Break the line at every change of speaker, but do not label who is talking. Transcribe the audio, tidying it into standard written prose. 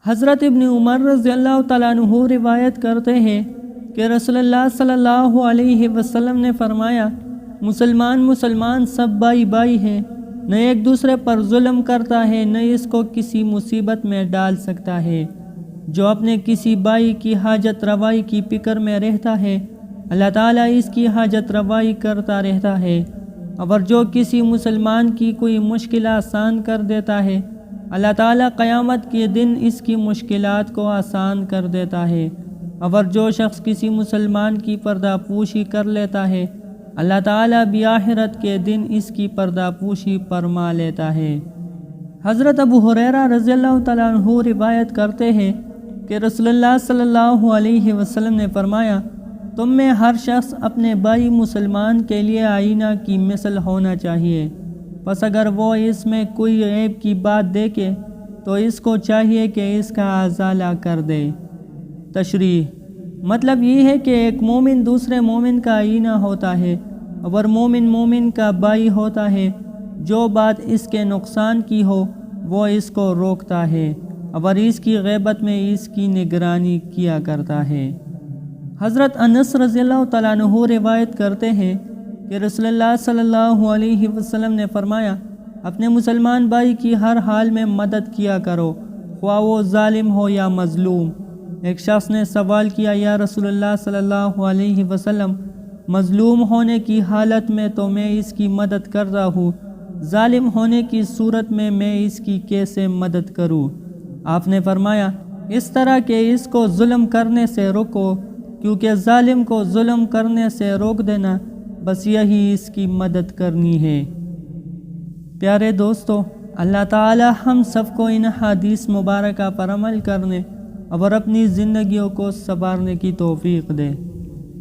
حضرت ابن عمر رضی اللہ تعالیٰ عنہ روایت کرتے ہیں کہ رسول اللہ صلی اللہ علیہ وسلم نے فرمایا، مسلمان سب بھائی بھائی ہیں، نہ ایک دوسرے پر ظلم کرتا ہے، نہ اس کو کسی مصیبت میں ڈال سکتا ہے۔ جو اپنے کسی بھائی کی حاجت روائی کی فکر میں رہتا ہے، اللہ تعالیٰ اس کی حاجت روائی کرتا رہتا ہے، اور جو کسی مسلمان کی کوئی مشکل آسان کر دیتا ہے، اللہ تعالیٰ قیامت کے دن اس کی مشکلات کو آسان کر دیتا ہے، اور جو شخص کسی مسلمان کی پردہ پوشی کر لیتا ہے، اللہ تعالیٰ بھی آخرت کے دن اس کی پردہ پوشی فرما لیتا ہے۔ حضرت ابو ہریرہ رضی اللہ تعالیٰ عنہ روایت کرتے ہیں کہ رسول اللہ صلی اللہ علیہ وسلم نے فرمایا، تم میں ہر شخص اپنے بھائی مسلمان کے لیے آئینہ کی مثل ہونا چاہیے، پس اگر وہ اس میں کوئی عیب کی بات دیکھے تو اس کو چاہیے کہ اس کا ازالہ کر دے۔ تشریح: مطلب یہ ہے کہ ایک مومن دوسرے مومن کا آئینہ ہوتا ہے، اور مومن کا بھائی ہوتا ہے۔ جو بات اس کے نقصان کی ہو وہ اس کو روکتا ہے، اور اس کی غیبت میں اس کی نگرانی کیا کرتا ہے۔ حضرت انس رضی اللہ تعالیٰ عنہ روایت کرتے ہیں کہ رسول اللہ صلی اللہ علیہ وسلم نے فرمایا، اپنے مسلمان بھائی کی ہر حال میں مدد کیا کرو، خواہ وہ ظالم ہو یا مظلوم۔ ایک شخص نے سوال کیا، یا رسول اللہ صلی اللہ علیہ وسلم، مظلوم ہونے کی حالت میں تو میں اس کی مدد کرتا ہوں، ظالم ہونے کی صورت میں اس کی کیسے مدد کروں؟ آپ نے فرمایا، اس طرح کہ اس کو ظلم کرنے سے روکو، کیونکہ ظالم کو ظلم کرنے سے روک دینا بس یہی اس کی مدد کرنی ہے۔ پیارے دوستو، اللہ تعالی ہم سب کو ان حدیث مبارکہ پر عمل کرنے اور اپنی زندگیوں کو سنوارنے کی توفیق دے۔